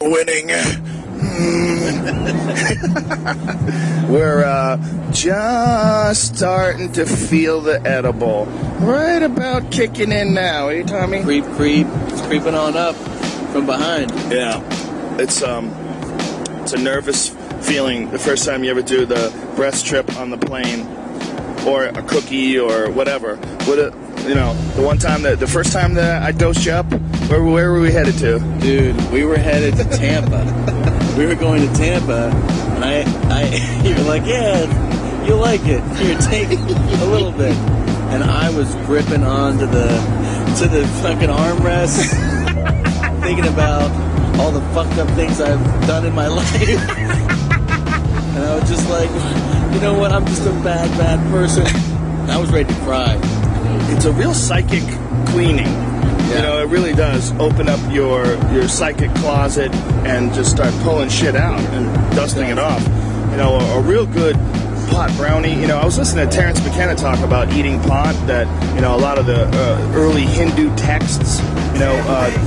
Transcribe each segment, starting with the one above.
winning. We're just starting to feel the edible. Right about kicking in now, eh, Tommy? Creep. It's creeping on up from behind. Yeah. It's a nervous feeling the first time you ever do the breast trip on the plane, or a cookie, or whatever. The first time that I dosed you up, where were we headed to? Dude, we were headed to Tampa. We were going to Tampa, and you were like, yeah, you'll like it. Here, take a little bit. And I was gripping onto the fucking armrest, thinking about all the fucked up things I've done in my life. And I was just like, you know what, I'm just a bad person. I was ready to cry. It's a real psychic cleaning. Yeah. You know, it really does open up your psychic closet and just start pulling shit out and dusting it off. You know, a real good pot brownie. You know, I was listening to Terrence McKenna talk about eating pot, that, you know, a lot of the early Hindu texts, you know,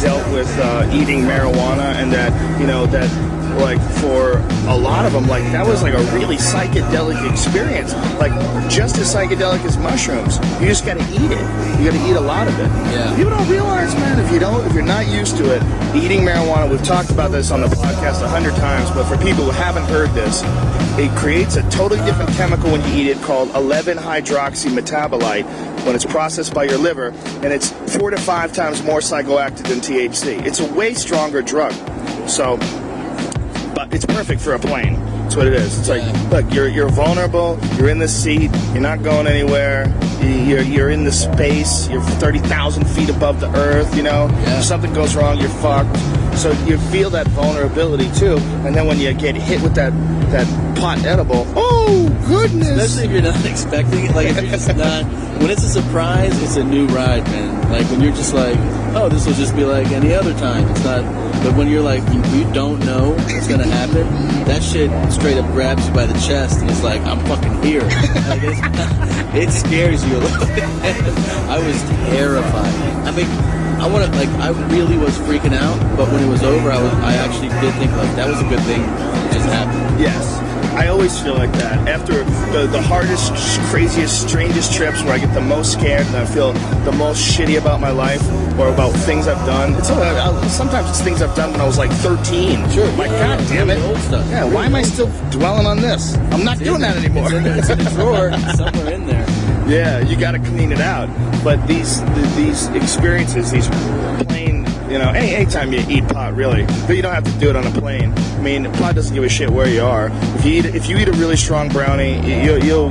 dealt with eating marijuana, and that, you know, that, like, for a lot of them, like, that was like a really psychedelic experience, like just as psychedelic as mushrooms. You just gotta eat it. You gotta eat a lot of it. Yeah. People don't realize, man, if you're not used to it, eating marijuana, we've talked about this on the podcast 100 times, but for people who haven't heard this, it creates a totally different chemical when you eat it called 11-hydroxymetabolite when it's processed by your liver, and it's 4 to 5 times more psychoactive than THC. It's a way stronger drug. So, but it's perfect for a plane. That's what it is. It's like, look, you're vulnerable. You're in the seat. You're not going anywhere. You're in the space. You're 30,000 feet above the earth. You know, if something goes wrong, you're fucked. So you feel that vulnerability too. And then when you get hit with that pot edible, oh goodness! Especially if you're not expecting it. Like if you're just not. When it's a surprise, it's a new ride, man. Like when you're just like, oh, this will just be like any other time. It's not. But when you're like, you don't know what's gonna happen, that shit straight up grabs you by the chest and it's like, I'm fucking here. Like it scares you a little bit. I was terrified. I mean, I really was freaking out, but when it was over, I actually did think like that was a good thing that just happened. Yes. I always feel like that. After the hardest, craziest, strangest trips where I get the most scared and I feel the most shitty about my life or about things I've done. Sometimes it's things I've done when I was like 13. Sure. Like, God damn it. Old stuff. Yeah, why am I still dwelling on this? I'm not doing that anymore. It's in the drawer somewhere in there. Yeah, you got to clean it out. But these experiences, these plain, you know, anytime you eat pot, really, but you don't have to do it on a plane. I mean, pot doesn't give a shit where you are. If you eat a really strong brownie, it'll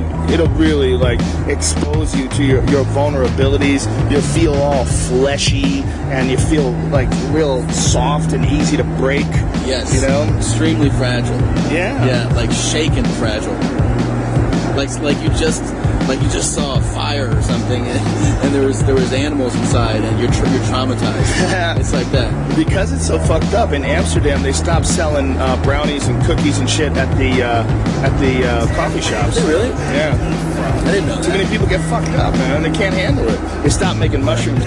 really like expose you to your vulnerabilities. You'll feel all fleshy and you feel like real soft and easy to break. Yes. You know, extremely fragile. Yeah. Yeah, like shaken fragile. Like you just saw a fire or something, and there was animals inside, and you're traumatized. It's like that. Because it's so fucked up. In Amsterdam, they stopped selling brownies and cookies and shit at the coffee shops. Is it really? Yeah. I didn't know. Too many people get fucked up, man. They can't handle it. They stopped making mushrooms.